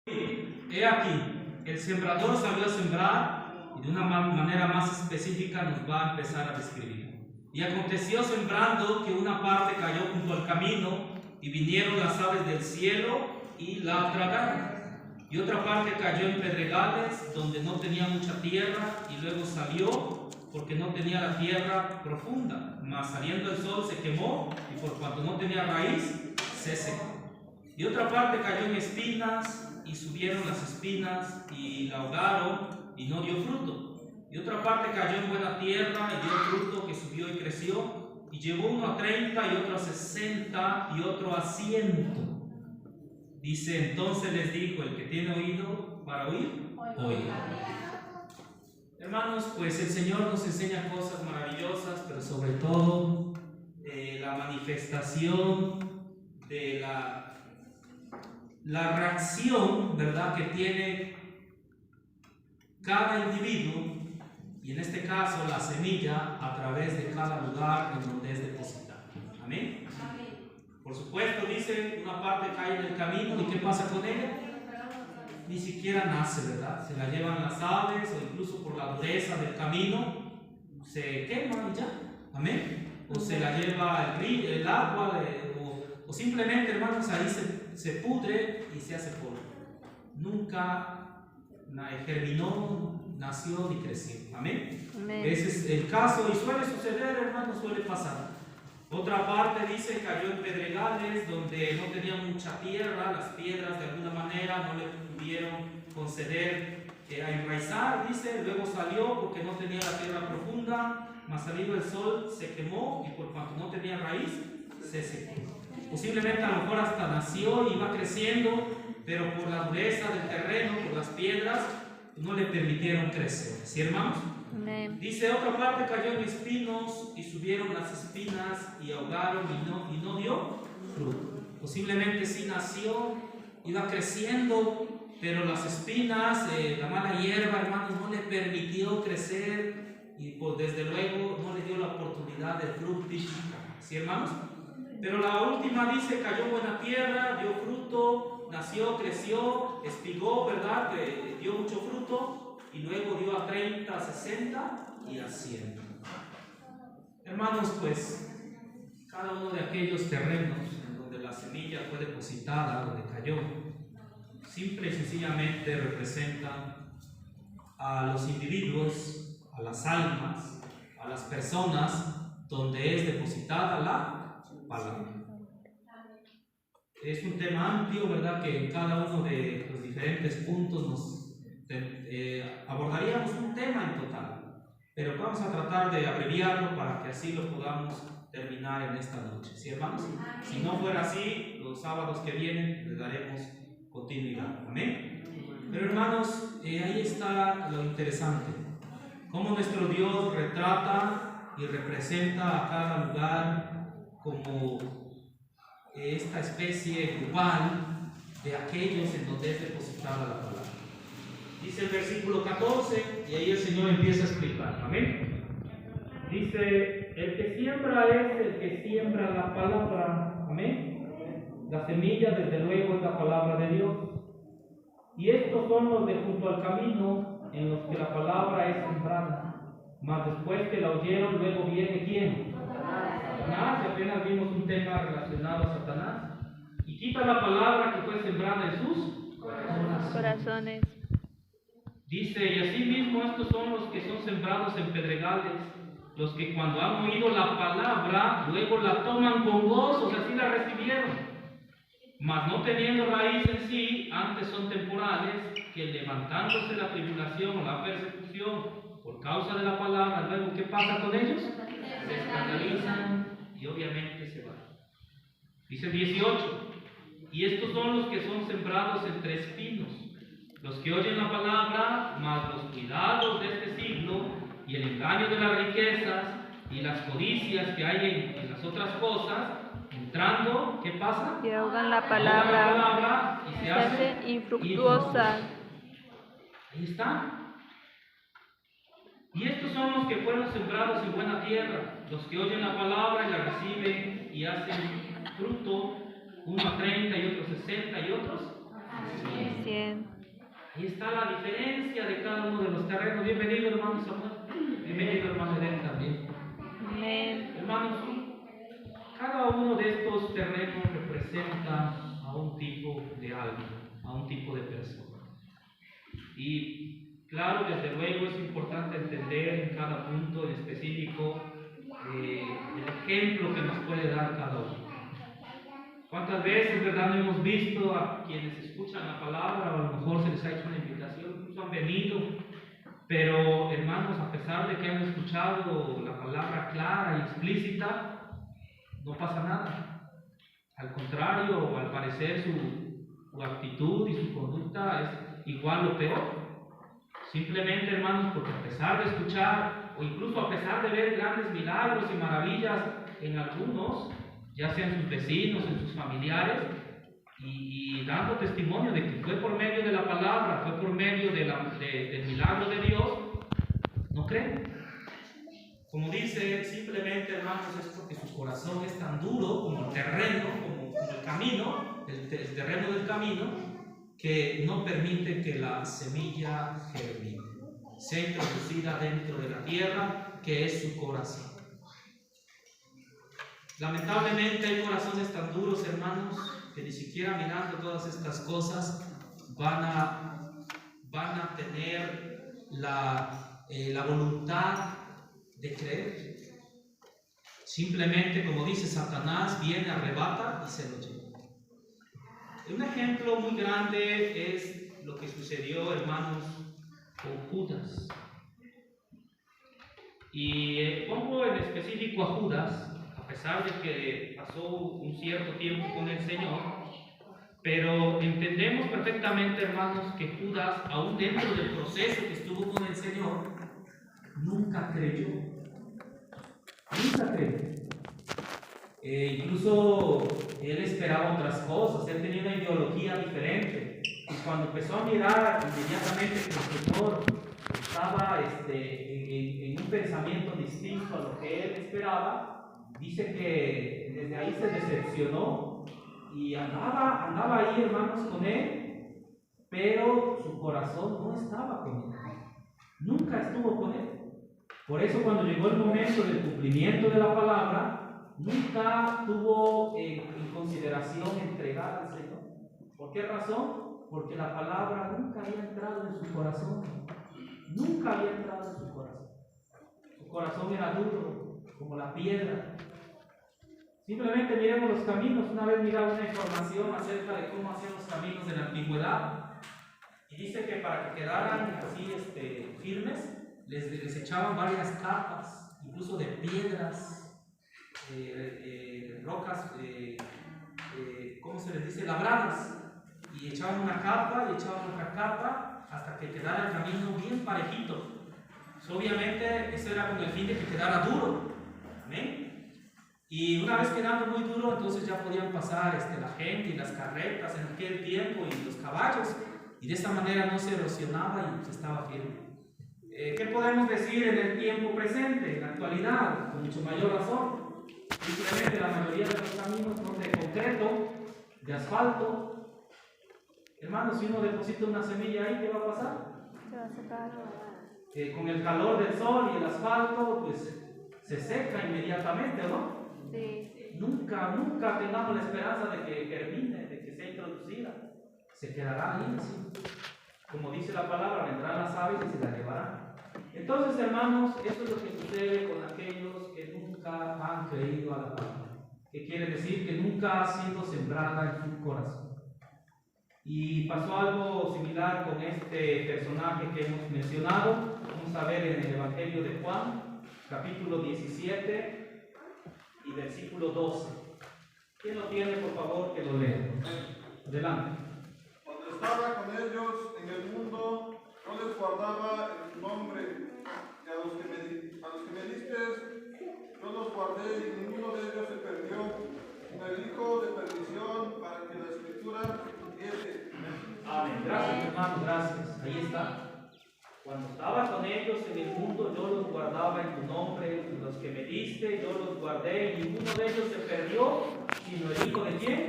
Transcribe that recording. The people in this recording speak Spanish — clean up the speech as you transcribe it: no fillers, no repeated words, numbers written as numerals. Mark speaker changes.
Speaker 1: He aquí, el sembrador salió a sembrar y de una manera más específica nos va a empezar a describir. Y aconteció sembrando que una parte cayó junto al camino y vinieron las aves del cielo y la tragaron. Y otra parte cayó en pedregales donde no tenía mucha tierra y luego salió porque no tenía la tierra profunda. Mas saliendo el sol se quemó y por cuanto no tenía raíz se secó. Y otra parte cayó en espinas y subieron las espinas y la ahogaron y no dio fruto. Y otra parte cayó en buena tierra y dio fruto que subió y creció y llevó uno a 30 y otro a 60 y otro a 100. Dice, entonces les dijo, el que tiene oído para oír, oiga. Hermanos, pues el Señor nos enseña cosas maravillosas, pero sobre todo la manifestación de la reacción, ¿verdad?, que tiene cada individuo, y en este caso la semilla, a través de cada lugar en donde es depositada. Amén. Por supuesto, dice, una parte cae en el camino, ¿y qué pasa con ella? Ni siquiera nace, ¿verdad? Se la llevan las aves, o incluso por la dureza del camino, se quema y ya. Amén. O se la lleva el agua, o simplemente, hermanos, ahí se pudre y se hace polvo. Nunca germinó, nació ni creció. Amén. Ese es el caso y suele suceder, hermanos, suele pasar. Otra parte dice cayó en pedregales donde no tenía mucha tierra, las piedras de alguna manera no le pudieron conceder a enraizar, dice, luego salió porque no tenía la tierra profunda, mas salido el sol se quemó y por cuanto no tenía raíz se secó. Posiblemente a lo mejor hasta nació y iba creciendo, pero por la dureza del terreno, por las piedras, no le permitieron crecer. ¿Sí, hermanos?
Speaker 2: Amén.
Speaker 1: Dice, otra parte cayó en espinos y subieron las espinas y ahogaron y no dio fruto. Posiblemente sí nació, iba creciendo, pero las espinas, la mala hierba, hermanos, no le permitió crecer y pues desde luego no le dio la oportunidad de fructificar. ¿Sí, hermanos? Pero la última dice, cayó en buena tierra, dio fruto, nació, creció, espigó, ¿verdad? Que dio mucho fruto. Y luego dio a 30, a 60 y a 100. Hermanos, pues, cada uno de aquellos terrenos en donde la semilla fue depositada, donde cayó, simple y sencillamente representa a los individuos, a las almas, a las personas donde es depositada la palabra. Es un tema amplio, ¿verdad? Que en cada uno de los diferentes puntos abordaríamos un tema en total, pero vamos a tratar de abreviarlo para que así lo podamos terminar en esta noche. ¿Sí, hermanos? Si no fuera así, los sábados que vienen les daremos continuidad. Amén. Pero hermanos, ahí está lo interesante, cómo nuestro Dios retrata y representa a cada lugar como esta especie grupal de aquellos en donde es depositada la palabra. Dice el versículo 14, y ahí el Señor empieza a explicar. Amén. Dice, el que siembra es el que siembra la palabra. Amén. La semilla, desde luego, es la palabra de Dios. Y estos son los de junto al camino, en los que la palabra es sembrada. Mas después que la oyeron, luego viene ¿quién? Satanás. Apenas vimos un tema relacionado a Satanás. Y quita la palabra que fue sembrada en sus
Speaker 2: Corazones.
Speaker 1: Dice, y asimismo estos son los que son sembrados en pedregales, los que cuando han oído la palabra, luego la toman con gozo, o sea, así la recibieron, mas no teniendo raíz en sí, antes son temporales, que levantándose la tribulación o la persecución por causa de la palabra, luego ¿qué pasa con ellos? Se escandalizan y obviamente se van. Dice 18, y estos son los que son sembrados entre espinos, los que oyen la palabra, mas los cuidados de este siglo y el engaño de las riquezas y las codicias que hay en las otras cosas, entrando, ¿qué pasa?
Speaker 2: Que ahogan la palabra
Speaker 1: y se
Speaker 2: hace infructuosa.
Speaker 1: Ahí está. Y estos son los que fueron sembrados en buena tierra, los que oyen la palabra y la reciben y hacen fruto, uno a 30 y otros 60 y otros
Speaker 2: 100.
Speaker 1: Ahí está la diferencia de cada uno de los terrenos. Bienvenido, hermano Samuel. Bienvenido, hermano Eden también.
Speaker 2: Amén.
Speaker 1: Hermanos, cada uno de estos terrenos representa a un tipo de algo, a un tipo de persona. Y claro, desde luego es importante entender en cada punto en específico el ejemplo que nos puede dar cada uno. ¿Cuántas veces, verdad, no hemos visto a quienes escuchan la palabra, o a lo mejor se les ha hecho una invitación, incluso han venido, pero hermanos, a pesar de que han escuchado la palabra clara y explícita, no pasa nada. Al contrario, al parecer su actitud y su conducta es igual o peor. Simplemente, hermanos, porque a pesar de escuchar, o incluso a pesar de ver grandes milagros y maravillas en algunos, ya sean sus vecinos, en sus familiares, y dando testimonio de que fue por medio de la palabra, fue por medio del milagro de Dios, no creen. Como dice, simplemente, hermanos, es porque su corazón es tan duro como el terreno, como el camino, el terreno del camino, que no permite que la semilla germine, sea introducida dentro de la tierra, que es su corazón. Lamentablemente hay corazones tan duros, hermanos, que ni siquiera mirando todas estas cosas van a tener la voluntad de creer. Simplemente, como dice Satanás, viene, arrebata y se lo lleva. Un ejemplo muy grande es lo que sucedió, hermanos, con Judas. Y pongo en específico a Judas, a pesar de que pasó un cierto tiempo con el Señor, pero entendemos perfectamente, hermanos, que Judas, aún dentro del proceso que estuvo con el Señor, nunca creyó. Nunca creyó. Incluso él esperaba otras cosas, él tenía una ideología diferente. Y cuando empezó a mirar inmediatamente que el Señor estaba en un pensamiento distinto a lo que él esperaba, dice que desde ahí se decepcionó y andaba ahí, hermanos, con él, pero su corazón no estaba con él. Nunca estuvo con él. Por eso cuando llegó el momento del cumplimiento de la palabra, nunca tuvo en consideración entregar al Señor. ¿Por qué razón? Porque la palabra nunca había entrado en su corazón. Nunca había entrado en su corazón. Su corazón era duro, como la piedra. Simplemente miremos los caminos. Una vez miraba una información acerca de cómo hacían los caminos de la antigüedad. Y dice que para que quedaran así firmes, les echaban varias capas, incluso de piedras, rocas, ¿cómo se les dice? Labradas. Y echaban una capa y echaban otra capa hasta que quedara el camino bien parejito. Obviamente eso era con el fin de que quedara duro. Amén. Y una vez quedando muy duro, entonces ya podían pasar la gente y las carretas en aquel tiempo y los caballos. Y de esa manera no se erosionaba y estaba firme. ¿Qué podemos decir en el tiempo presente, en la actualidad? Con mucho mayor razón. Simplemente la mayoría de los caminos son de concreto, de asfalto. Hermanos, si uno deposita una semilla ahí, ¿qué va a pasar?
Speaker 2: Se va a secar.
Speaker 1: Con el calor del sol y el asfalto, pues se seca inmediatamente, ¿no?
Speaker 2: Sí.
Speaker 1: Nunca tengamos la esperanza de que germine, de que sea introducida. Se quedará ahí así. Como dice la palabra, vendrán las aves y se la llevarán. Entonces, hermanos, esto es lo que sucede con aquellos que nunca han creído a la palabra. Que quiere decir que nunca ha sido sembrada en su corazón. Y pasó algo similar con este personaje que hemos mencionado. Vamos a ver en el Evangelio de Juan, capítulo 17 y versículo 12. ¿Quién lo tiene, por favor, que lo lea? Adelante.
Speaker 3: Cuando estaba con ellos en el mundo, yo les guardaba en tu nombre, y a los que me diste, yo los guardé y ninguno de ellos se perdió, sino el hijo de perdición, para que la escritura se cumpliese.
Speaker 1: Amén. Gracias, hermano, gracias. Ahí está. Cuando estaba con ellos en el mundo, yo los guardaba en tu nombre, y los que me diste, yo los guardé, y ninguno de ellos se perdió, sino el hijo de ¿quién?